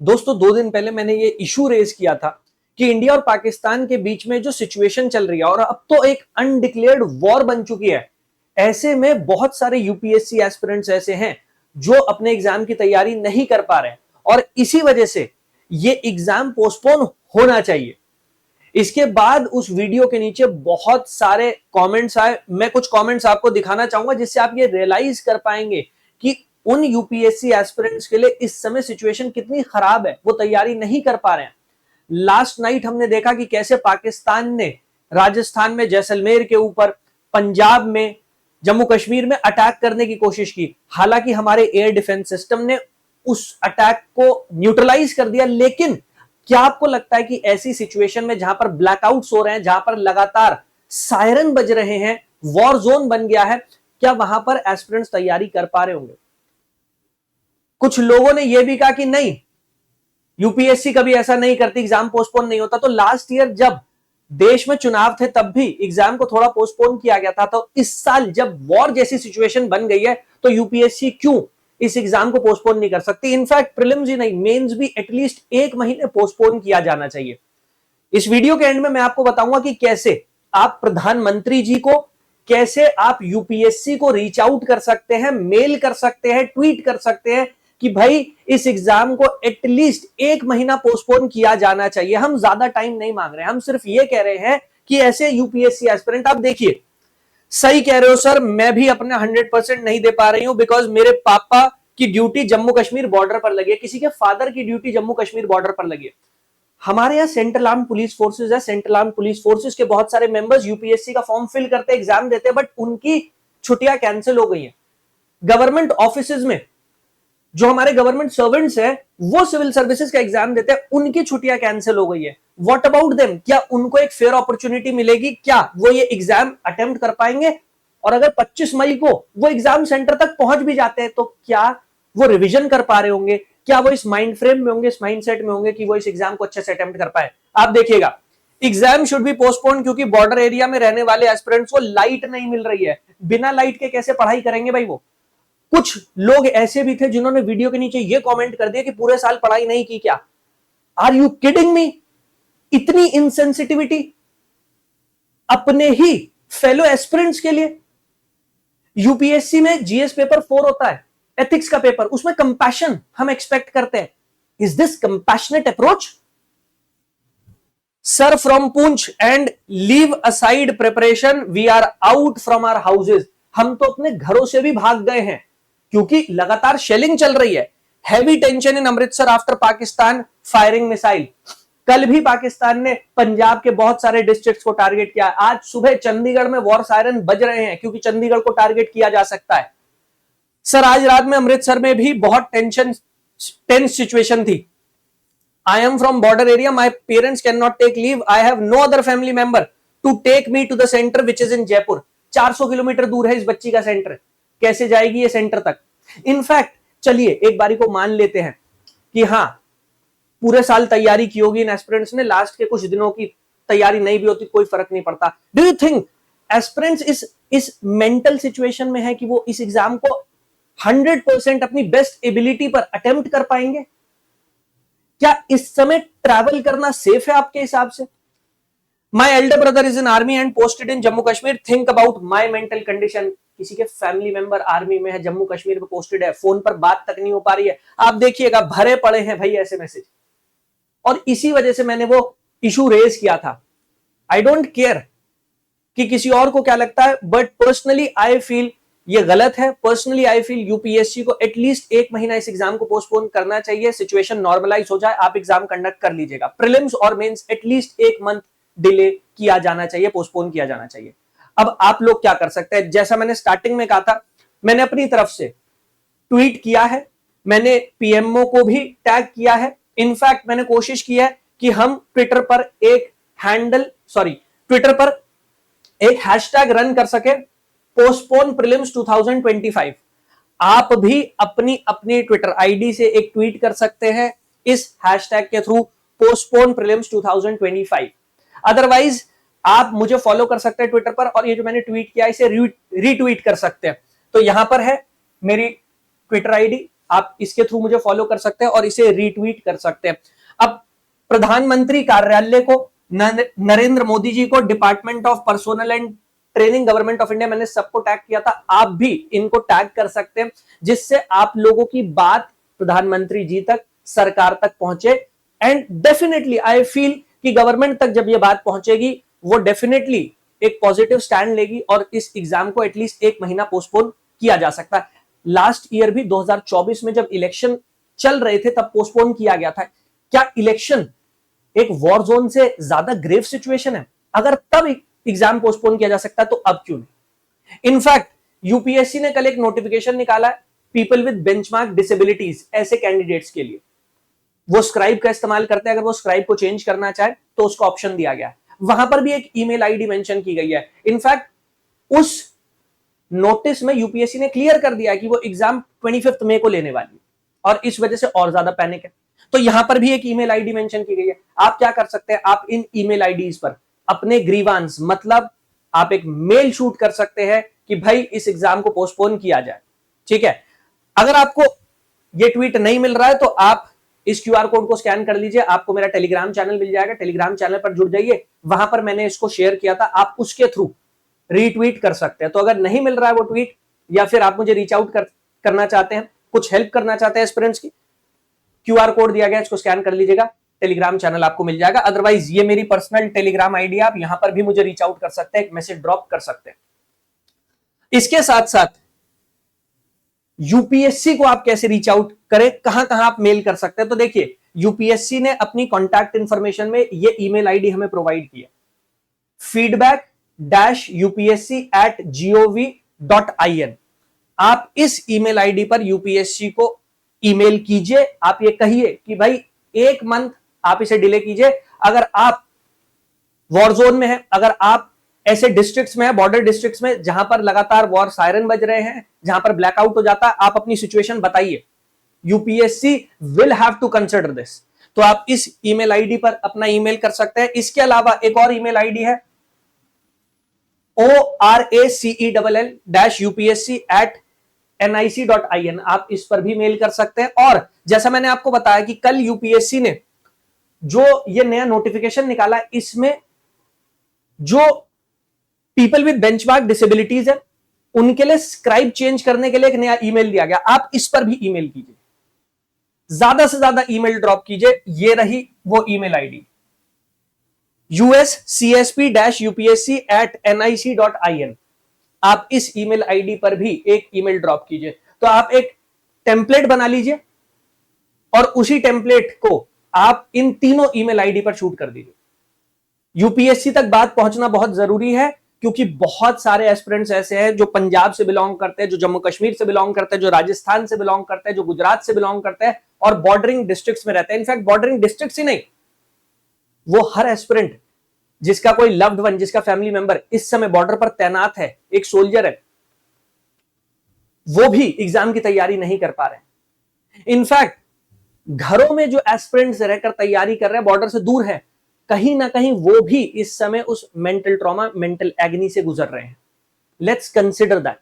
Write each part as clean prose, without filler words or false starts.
दोस्तों 2 दिन पहले मैंने ये इशू रेज किया था कि इंडिया और पाकिस्तान के बीच में जो सिचुएशन चल रही है और अब तो एक अनडिक्लेयर्ड वॉर बन चुकी है। ऐसे में बहुत सारे यूपीएससी एस्पिरेंट्स ऐसे हैं जो अपने एग्जाम की तैयारी नहीं कर पा रहे हैं और इसी वजह से ये एग्जाम पोस्टपोन होना चाहिए। इसके बाद उस वीडियो के नीचे बहुत सारे कमेंट्स आए। मैं कुछ कमेंट्स आपको दिखाना चाहूंगा जिससे आप ये रियलाइज कर पाएंगे कि उन यूपीएससी एस्पिरेंट्स के लिए इस समय सिचुएशन कितनी खराब है, वो तैयारी नहीं कर पा रहे हैं। लास्ट नाइट हमने देखा कि कैसे पाकिस्तान ने राजस्थान में जैसलमेर के ऊपर, पंजाब में, जम्मू कश्मीर में अटैक करने की कोशिश की। हालांकि हमारे एयर डिफेंस सिस्टम ने उस अटैक को न्यूट्रलाइज कर दिया, लेकिन क्या आपको लगता है कि ऐसी सिचुएशन में जहां पर ब्लैकआउट्स हो रहे हैं, जहां पर लगातार सायरन बज रहे हैं, वॉर जोन बन गया है, क्या वहां पर एस्पिरेंट्स तैयारी कर पा रहे होंगे? कुछ लोगों ने यह भी कहा कि नहीं, यूपीएससी कभी ऐसा नहीं करती, एग्जाम पोस्टपोन नहीं होता। तो लास्ट ईयर जब देश में चुनाव थे तब भी एग्जाम को थोड़ा पोस्टपोन किया गया था। तो इस साल जब वॉर जैसी सिचुएशन बन गई है तो यूपीएससी क्यों इस एग्जाम को पोस्टपोन नहीं कर सकती? इनफैक्ट प्रीलिम्स ही नहीं, मेंस भी एटलीस्ट 1 महीने पोस्टपोन किया जाना चाहिए। इस वीडियो के एंड में मैं आपको बताऊंगा कि कैसे आप प्रधानमंत्री जी को, कैसे आप यूपीएससी को रीच आउट कर सकते हैं, मेल कर सकते हैं, ट्वीट कर सकते हैं कि भाई इस एग्जाम को एटलीस्ट 1 महीना पोस्टपोन किया जाना चाहिए। हम ज्यादा टाइम नहीं मांग रहे, हम सिर्फ ये कह रहे हैं कि ऐसे यूपीएससी एस्पिरेंट, आप देखिए, सही कह रहे हो सर, मैं भी अपने 100% नहीं दे पा रही हूं बिकॉज मेरे पापा की ड्यूटी जम्मू कश्मीर बॉर्डर पर लगी है, किसी के फादर की ड्यूटी जम्मू कश्मीर बॉर्डर पर लगी है। हमारे यहाँ सेंट्रल आर्म पुलिस फोर्सेज है, सेंट्रल आर्म पुलिस फोर्सेज के बहुत सारे मेंबर्स यूपीएससी का फॉर्म फिल करते, एग्जाम देते, बट उनकी छुट्टियां कैंसिल हो गई हैं। गवर्नमेंट ऑफिसेज में जो हमारे गवर्नमेंट सर्वेंट्स हैं, वो सिविल सर्विसेज का एग्जाम देते हैं, उनकी छुट्टियां कैंसिल हो गई है। What about them? क्या उनको एक फेयर अपॉर्चुनिटी मिलेगी? क्या वो ये एग्जाम अटेम्प्ट कर पाएंगे? और अगर 25 मई को वो एग्जाम सेंटर तक पहुंच भी जाते हैं तो क्या वो रिवीजन कर पा रहे होंगे? क्या वो इस माइंड फ्रेम में होंगे, इस माइंडसेट में होंगे कि वो इस एग्जाम को अच्छे से अटेम्प्ट कर पाए? आप देखिएगा, एग्जाम शुड बी पोस्टपोन क्योंकि बॉर्डर एरिया में रहने वाले एस्पिरेंट्स को लाइट नहीं मिल रही है। बिना लाइट के कैसे पढ़ाई करेंगे भाई? वो कुछ लोग ऐसे भी थे जिन्होंने वीडियो के नीचे ये कमेंट कर दिया कि पूरे साल पढ़ाई नहीं की क्या? Are you kidding me? इतनी इनसेंसिटिविटी अपने ही फेलो एस्पिरेंट्स के लिए। यूपीएससी में जीएस पेपर 4 होता है, एथिक्स का पेपर, उसमें कंपैशन हम एक्सपेक्ट करते हैं। Is this compassionate approach? Sir from Poonch and leave aside preparation, we are out from our houses. हम तो अपने घरों से भी भाग गए हैं क्योंकि लगातार शेलिंग चल रही है। Heavy tension in Amritsar after Pakistan firing missile. कल भी पाकिस्तान ने पंजाब के बहुत सारे डिस्ट्रिक्ट्स को टारगेट किया। आज सुबह चंडीगढ़ में वॉर सायरन बज रहे हैं क्योंकि चंडीगढ़ को टारगेट किया जा सकता है। सर आज रात में अमृतसर में भी बहुत टेंस सिचुएशन थी। I am from border area. My parents cannot take leave. I have no other family member to take me to the center which is in Jaipur. 400 kilometre दूर है इस बच्ची का सेंटर, कैसे जाएगी ये सेंटर तक? इनफैक्ट चलिए एक बारी को मान लेते हैं कि हाँ, पूरे साल तैयारी की होगी इन एस्पिरेंट्स ने, लास्ट के कुछ दिनों की तैयारी नहीं भी होती, कोई फर्क नहीं पड़ता। डू यू थिंक एस्पिरेंट्स इस मेंटल सिचुएशन में है कि वो इस एग्जाम को 100% अपनी बेस्ट एबिलिटी पर अटेम्प्ट कर पाएंगे? क्या इस समय ट्रैवल करना सेफ है आपके हिसाब से? My elder brother is in army and posted in Jammu Kashmir, think about my mental condition. किसी के फैमिली मेंबर आर्मी में है, जम्मू कश्मीर में पोस्टेड है, फोन पर बात तक नहीं हो पा रही है। आप देखिएगा भरे पड़े हैं भाई ऐसे मैसेज, और इसी वजह से मैंने वो इशू रेज किया था। आई डोंट केयर कि किसी और को क्या लगता है, बट पर्सनली आई फील ये गलत है। पर्सनली आई फील यूपीएससी को एटलीस्ट 1 महीना इस एग्जाम को पोस्टपोन करना चाहिए। सिचुएशन नॉर्मलाइज हो जाए, आप एग्जाम कंडक्ट कर लीजिएगा। प्रीलिम्स और मेंस एटलीस्ट 1 मंथ डिले किया जाना चाहिए, पोस्टपोन किया जाना चाहिए। अब आप लोग क्या कर सकते हैं? जैसा मैंने स्टार्टिंग में कहा था, मैंने अपनी तरफ से ट्वीट किया है, मैंने पीएमओ को भी टैग किया है। इनफैक्ट मैंने कोशिश की है कि हम ट्विटर पर एक हैशटैग रन कर सके, पोस्टपोन प्रीलिम्स 2025। आप भी अपनी अपनी ट्विटर आईडी से एक ट्वीट कर सकते हैं इस हैशटैग के थ्रू, पोस्टपोन प्रीलिम्स 2025। अदरवाइज आप मुझे फॉलो कर सकते हैं ट्विटर पर, और ये जो मैंने ट्वीट किया इसे रीट्वीट कर सकते हैं। तो यहां पर है मेरी ट्विटर आईडी, आप इसके थ्रू मुझे फॉलो कर सकते हैं और इसे रीट्वीट कर सकते हैं। अब प्रधानमंत्री कार्यालय को, नरेंद्र मोदी जी को, department of personnel and training, government of India, मैंने सबको टैग किया था, आप भी इनको टैग कर सकते हैं, जिससे आप लोगों की बात प्रधानमंत्री जी तक, सरकार तक पहुंचे। एंड डेफिनेटली आई फील कि गवर्नमेंट तक जब ये बात पहुंचेगी, वो डेफिनेटली एक पॉजिटिव स्टैंड लेगी और इस एग्जाम को एटलीस्ट 1 महीना पोस्टपोन किया जा सकता है। लास्ट ईयर भी 2024 में जब इलेक्शन चल रहे थे तब पोस्टपोन किया गया था। क्या इलेक्शन एक वॉर जोन से ज्यादा ग्रेव सिचुएशन है? अगर तब एग्जाम पोस्टपोन किया जा सकता है तो अब क्यों नहीं? इनफैक्ट यूपीएससी ने कल एक नोटिफिकेशन निकाला है पीपल विद बेंचमार्क डिसेबिलिटीज, ऐसे कैंडिडेट्स के लिए। वो स्क्राइब का इस्तेमाल करते हैं, अगर वो स्क्राइब को चेंज करना चाहे तो उसको ऑप्शन दिया गया है। वहां पर भी एक ईमेल आईडी मेंशन की गई है। इनफैक्ट उस नोटिस में यूपीएससी ने क्लियर कर दिया है कि वो एग्जाम 25 मई को लेने वाली है और इस वजह से और ज्यादा पैनिक है। तो यहां पर भी एक ईमेल आईडी मेंशन की गई है। आप क्या कर सकते हैं, आप इन ईमेल आईडीज पर अपने ग्रीवांस, मतलब आप एक मेल शूट कर सकते हैं कि भाई इस एग्जाम को पोस्टपोन किया जाए। ठीक है, अगर आपको ये ट्वीट नहीं मिल रहा है तो आप इस क्यूआर कोड को स्कैन कर लीजिए, आपको मेरा टेलीग्राम चैनल मिल जाएगा, टेलीग्राम चैनल पर जुड़ जाइए, वहां पर मैंने इसको शेयर किया था, आप उसके थ्रू रीट्वीट कर सकते हैं। तो अगर नहीं मिल रहा है वो ट्वीट, या फिर आप मुझे रीच आउट करना चाहते हैं, कुछ हेल्प करना चाहते हैं एस्पिरेंट्स की, क्यूआर कोड दिया गया, इसको स्कैन कर लीजिएगा, टेलीग्राम चैनल आपको मिल जाएगा। अदरवाइज ये मेरी पर्सनल टेलीग्राम आईडी, आप यहां पर भी मुझे रीच आउट कर सकते हैं, एक मैसेज ड्रॉप कर सकते हैं। इसके साथ साथ यूपीएससी को आप कैसे रीच आउट करें, कहां कहां आप मेल कर सकते हैं, तो देखिए यूपीएससी ने अपनी कॉन्टैक्ट इंफॉर्मेशन में ये ईमेल आईडी हमें प्रोवाइड की है, feedback-upsc@gov.in। आप इस ईमेल आईडी पर यूपीएससी को ईमेल कीजिए, आप ये कहिए कि भाई 1 मंथ आप इसे डिले कीजिए। अगर आप वॉर जोन में हैं, अगर आप ऐसे डिस्ट्रिक्ट्स में है, बॉर्डर डिस्ट्रिक्ट्स में जहां पर लगातार वॉर सायरन बज रहे हैं, जहां पर ब्लैकआउट हो जाता है, आप अपनी सिचुएशन बताइए, UPSC will have to consider this. तो आप इस ईमेल आईडी पर अपना ईमेल कर सकते हैं। इसके अलावा एक और ईमेल आईडी है oracell-upsc@nic.in, आप इस पर भी मेल कर सकते हैं। और जैसा मैंने आपको बताया कि कल यूपीएससी ने जो ये नया नोटिफिकेशन निकाला, इसमें जो पीपल विद बेंचमार्क डिसेबिलिटीज है उनके लिए स्क्राइब चेंज करने के लिए एक नया ईमेल दिया गया, आप इस पर भी ईमेल कीजिए, ज्यादा से ज्यादा ईमेल ड्रॉप कीजिए। ये रही वो ईमेल आईडी, uscsp-upsc@nic.in। आप इस ईमेल आईडी पर भी एक ईमेल ड्रॉप कीजिए। तो आप एक टेम्पलेट बना लीजिए और उसी टेम्पलेट को आप इन तीनों ईमेल आईडी पर शूट कर दीजिए। यूपीएससी तक बात पहुंचना बहुत जरूरी है, क्योंकि बहुत सारे एस्पिरेंट्स ऐसे हैं जो पंजाब से बिलोंग करते हैं, जो जम्मू कश्मीर से बिलोंग करते हैं, जो राजस्थान से बिलोंग करते हैं, जो गुजरात से बिलोंग करते हैं और बॉर्डरिंग डिस्ट्रिक्ट्स में रहते हैं। इनफैक्ट बॉर्डरिंग डिस्ट्रिक्ट्स ही नहीं, वो हर एस्पिरेंट जिसका कोई लव्ड वन, जिसका फैमिली मेंबर इस समय बॉर्डर पर तैनात है, एक सोल्जर है, वो भी एग्जाम की तैयारी नहीं कर पा रहे। इनफैक्ट घरों में जो एस्पिरेंट्स रहकर तैयारी कर रहे हैं, बॉर्डर से दूर है, कहीं ना कहीं वो भी इस समय उस मेंटल ट्रॉमा, मेंटल एग्नी से गुजर रहे हैं। Let's consider that,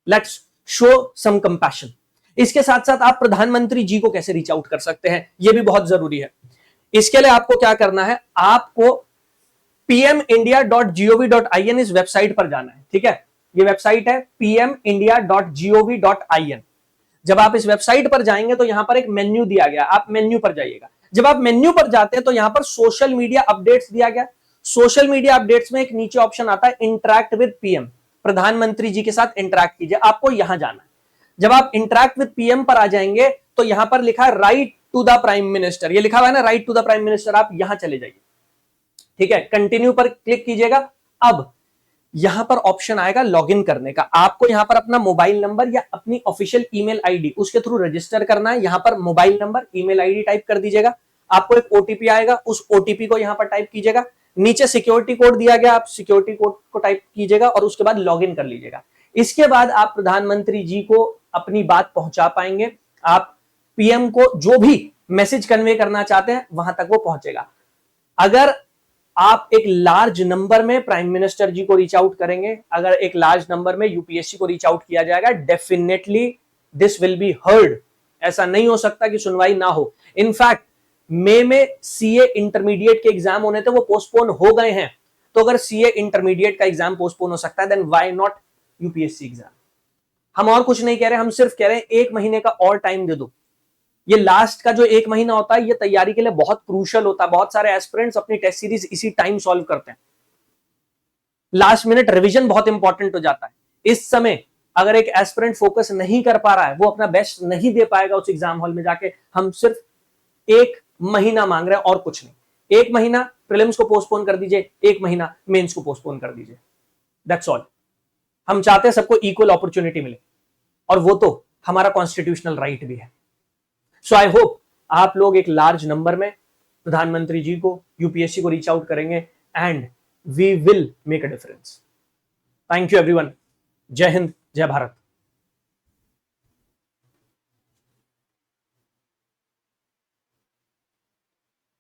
let's show some compassion. इसके साथ साथ आप प्रधानमंत्री जी को कैसे रीच आउट कर सकते हैं, यह भी बहुत जरूरी है। इसके लिए आपको क्या करना है, आपको pmindia.gov.in इस वेबसाइट पर जाना है। ठीक है, ये वेबसाइट है pmindia.gov.in। जब आप इस वेबसाइट पर जाएंगे तो यहां पर एक मेन्यू दिया गया, आप मेन्यू पर जाइएगा। जब आप मेन्यू पर जाते हैं तो यहां पर सोशल मीडिया अपडेट्स दिया गया। सोशल मीडिया अपडेट्स में एक नीचे ऑप्शन आता है इंटरैक्ट विद पीएम, प्रधानमंत्री जी के साथ इंटरैक्ट कीजिए, आपको यहां जाना है। जब आप इंटरैक्ट विद पीएम पर आ जाएंगे तो यहां पर लिखा है write to the prime minister, ये लिखा हुआ है ना, write to the prime minister, आप यहां चले जाइए। ठीक है, कंटिन्यू पर क्लिक कीजिएगा। अब यहां पर ऑप्शन आएगा लॉगिन करने का, आपको यहां पर अपना मोबाइल नंबर या अपनी ऑफिशियल ईमेल आईडी उसके थ्रू रजिस्टर करना है। यहां पर mobile number, email ID type कर दीजिएगा, आपको एक ओटीपी आएगा, उस ओटीपी को यहां पर टाइप कीजिएगा। नीचे सिक्योरिटी कोड दिया गया, आप सिक्योरिटी कोड को टाइप कीजिएगा और उसके बाद लॉगिन कर लीजिएगा। इसके बाद आप प्रधानमंत्री जी को अपनी बात पहुंचा पाएंगे, आप पीएम को जो भी मैसेज कन्वे करना चाहते हैं वहां तक वो पहुंचेगा। अगर आप एक लार्ज नंबर में प्राइम मिनिस्टर जी को रीच आउट करेंगे, अगर एक लार्ज नंबर में यूपीएससी को रीच आउट किया जाएगा, definitely this will be heard. ऐसा नहीं हो सकता कि सुनवाई ना हो। इनफैक्ट मई में सीए इंटरमीडिएट के एग्जाम होने थे, वो पोस्टपोन हो गए हैं। तो अगर सीए इंटरमीडिएट का एग्जाम पोस्टपोन हो सकता है, then why not UPSC exam. हम और कुछ नहीं कह रहे, हम सिर्फ कह रहे हैं 1 महीने का और टाइम दे दो। ये लास्ट का जो 1 महीना होता है, ये तैयारी के लिए बहुत क्रूशियल होता है। बहुत सारे एस्पिरेंट्स अपनी टेस्ट सीरीज इसी टाइम सॉल्व करते हैं। लास्ट मिनट रिवीजन बहुत इंपॉर्टेंट हो जाता है। इस समय अगर एक एस्पिरेंट फोकस नहीं कर पा रहा है, वो अपना बेस्ट नहीं दे पाएगा उस एग्जाम हॉल में जाके। हम सिर्फ 1 महीना मांग रहे हैं और कुछ नहीं। 1 महीना प्रीलिम्स को पोस्टपोन कर दीजिए, 1 महीना मेंस को पोस्टपोन कर दीजिए, दैट्स ऑल। हम चाहते हैं सबको इक्वल अपॉर्चुनिटी मिले, और वो तो हमारा कॉन्स्टिट्यूशनल राइट भी है। सो आई होप आप लोग एक लार्ज नंबर में प्रधानमंत्री जी को, यूपीएससी को रीच आउट करेंगे, and we will make a difference. Thank you everyone. जय हिंद, जय भारत।